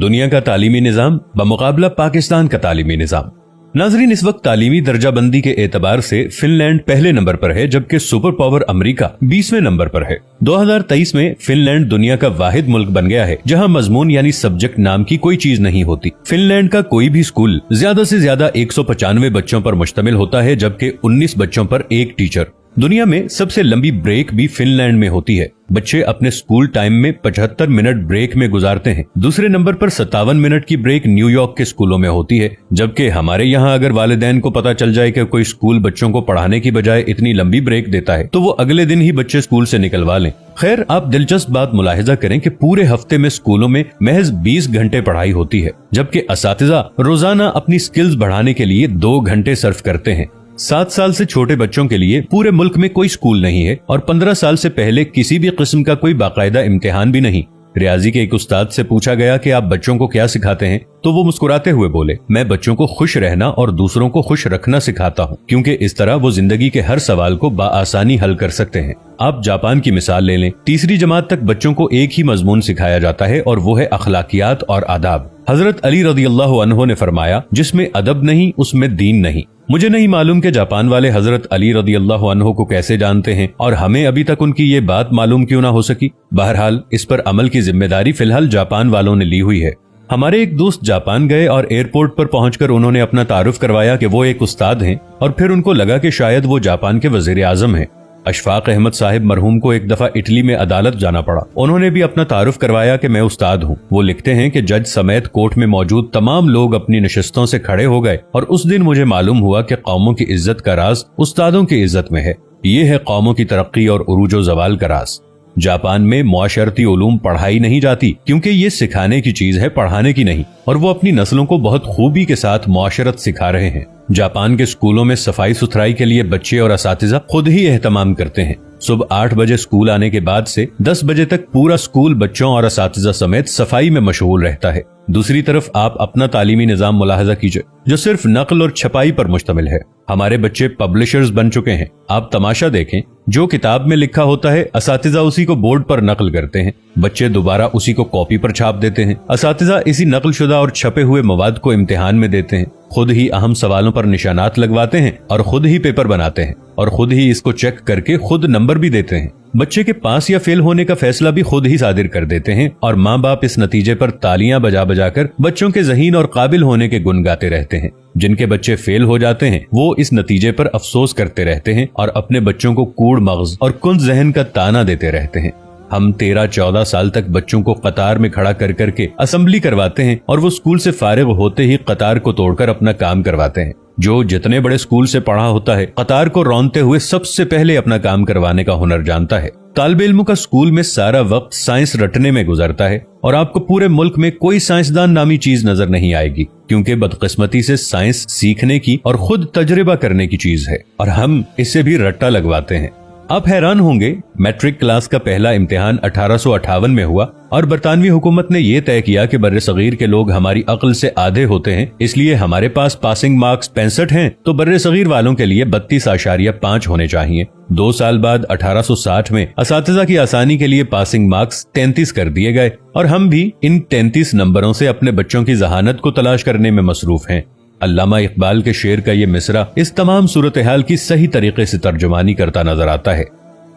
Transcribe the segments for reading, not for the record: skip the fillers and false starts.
दुनिया का तालीमी निज़ाम बमुकाबला पाकिस्तान का तालीमी निज़ाम। नाजरीन, इस वक्त तालीमी दर्जाबंदी के एतबार से फिनलैंड पहले नंबर पर है, जबकि सुपर पावर अमेरिका 20वें नंबर पर है। 2023 में फिनलैंड दुनिया का वाहिद मुल्क बन गया है जहां मजमून यानी सब्जेक्ट नाम की कोई चीज नहीं होती। फिनलैंड का कोई भी स्कूल ज्यादा से ज्यादा 195 बच्चों पर मुश्तमिल होता है, जबकि 19 बच्चों पर एक टीचर। दुनिया में सबसे लंबी ब्रेक भी फिनलैंड में होती है। बच्चे अपने स्कूल टाइम में 75 मिनट ब्रेक में गुजारते हैं। दूसरे नंबर पर 57 मिनट की ब्रेक न्यूयॉर्क के स्कूलों में होती है, जबकि हमारे यहाँ अगर वालिदैन को पता चल जाए कि कोई स्कूल बच्चों को पढ़ाने की बजाय इतनी लंबी ब्रेक देता है तो वो अगले दिन ही बच्चे स्कूल से निकलवा लें। खैर, आप दिलचस्प बात मुलाहिजा करें कि पूरे हफ्ते में स्कूलों में महज 20 घंटे पढ़ाई होती है, जबकि असातिज़ा रोजाना अपनी स्किल्स बढ़ाने के लिए 2 घंटे सर्फ करते हैं। 7 साल से छोटे बच्चों के लिए पूरे मुल्क में कोई स्कूल नहीं है और 15 साल से पहले किसी भी किस्म का कोई बाकायदा इम्तिहान भी नहीं। रियाजी के एक उस्ताद से पूछा गया कि आप बच्चों को क्या सिखाते हैं, तो वो मुस्कुराते हुए बोले, मैं बच्चों को खुश रहना और दूसरों को खुश रखना सिखाता हूँ, क्योंकि इस तरह वो जिंदगी के हर सवाल को बाआसानी हल कर सकते हैं। आप जापान की मिसाल ले लें। तीसरी जमात तक बच्चों को एक ही मजमून सिखाया जाता है और वो है अखलाकियात और आदाब। हजरत अली रज़ियल्लाहु अन्हु ने फरमाया, जिसमें अदब नहीं उसमें दीन नहीं। मुझे नहीं मालूम कि जापान वाले हजरत अली रज़ियल्लाहु अन्हु को कैसे जानते हैं और हमें अभी तक उनकी ये बात मालूम क्यों ना हो सकी। बहरहाल, इस पर अमल की जिम्मेदारी फिलहाल जापान वालों ने ली हुई है। हमारे एक दोस्त जापान गए और एयरपोर्ट पर पहुंचकर उन्होंने अपना तारुफ करवाया कि वो एक उस्ताद हैं, और फिर उनको लगा कि शायद वो जापान के वजीर आजम हैं। अशफाक अहमद साहिब मरहूम को एक दफा इटली में अदालत जाना पड़ा। उन्होंने भी अपना तारुफ करवाया कि मैं उस्ताद हूँ। वो लिखते हैं कि जज समेत कोर्ट में मौजूद तमाम लोग अपनी नशिस्तों से खड़े हो गए और उस दिन मुझे मालूम हुआ कि कौमों की इज्जत का राज उस्तादों की इज्जत में है। ये है कौमों की तरक्की और उरूजो जवाल का राज। जापान में मुआशरती उलूम पढ़ाई नहीं जाती, क्योंकि ये सिखाने की चीज है, पढ़ाने की नहीं, और वो अपनी नस्लों को बहुत खूबी के साथ मुआशरत सिखा रहे हैं। जापान के स्कूलों में सफाई सुथराई के लिए बच्चे और असातिज़ा खुद ही एहतमाम करते हैं। सुबह 8 बजे स्कूल आने के बाद से 10 बजे तक पूरा स्कूल बच्चों और असातिज़ा समेत सफाई में मशगूल रहता है। दूसरी तरफ आप अपना तालीमी निज़ाम मुलाहजा कीजिए, जो सिर्फ नकल और छपाई पर मुश्तमिल है। हमारे बच्चे पब्लिशर्स बन चुके हैं। आप तमाशा देखें, जो किताब में लिखा होता है असातिज़ा उसी को बोर्ड पर नकल करते हैं, बच्चे दोबारा उसी को कॉपी पर छाप देते हैं। असातिज़ा इसी नकलशुदा और छपे हुए मवाद को इम्तिहान में देते हैं, खुद ही अहम सवालों पर निशानात लगवाते हैं और खुद ही पेपर बनाते हैं और खुद ही इसको चेक करके खुद नंबर भी देते हैं। बच्चे के पास या फेल होने का फैसला भी खुद ही सादिर कर देते हैं और माँ बाप इस नतीजे पर तालियां बजा बजाकर बच्चों के ज़हीन और काबिल होने के गुण गाते रहते हैं। जिनके बच्चे फेल हो जाते हैं वो इस नतीजे पर अफसोस करते रहते हैं और अपने बच्चों को कूड़ मगज और कुंद जहन का ताना देते रहते हैं। हम 13-14 साल तक बच्चों को कतार में खड़ा कर करके असेंबली करवाते हैं और वो स्कूल से फारिग होते ही कतार को तोड़कर अपना काम करवाते हैं। जो जितने बड़े स्कूल से पढ़ा होता है, कतार को रौंदते हुए सबसे पहले अपना काम करवाने का हुनर जानता है। तालिब इल्म का स्कूल में सारा वक्त साइंस रटने में गुजरता है और आपको पूरे मुल्क में कोई साइंसदान नामी चीज नजर नहीं आएगी, क्योंकि बदकिस्मती से साइंस सीखने की और खुद तजर्बा करने की चीज है और हम इससे भी रट्टा लगवाते हैं। आप हैरान होंगे, मैट्रिक क्लास का पहला इम्तिहान 1858 में हुआ और बरतानवी हुकूमत ने यह तय किया कि बर्रे सगीर के लोग हमारी अक्ल से आधे होते हैं, इसलिए हमारे पास पासिंग मार्क्स 65 हैं, तो बर्रे सगीर वालों के लिए 32.5 होने चाहिए। 2 साल बाद 1860 में असातिज़ा की आसानी के लिए पासिंग मार्क्स 33 कर दिए गए और हम भी इन 33 नंबरों से अपने बच्चों की जहानत को तलाश करने में मसरूफ हैं। अल्लामा इकबाल के शेर का ये मिसरा इस तमाम सूरत हाल की सही तरीके से तर्जुमानी करता नजर आता है।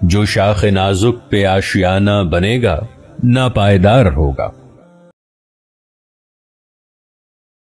जो शाख नाजुक पे आशियाना बनेगा, नापायदार होगा।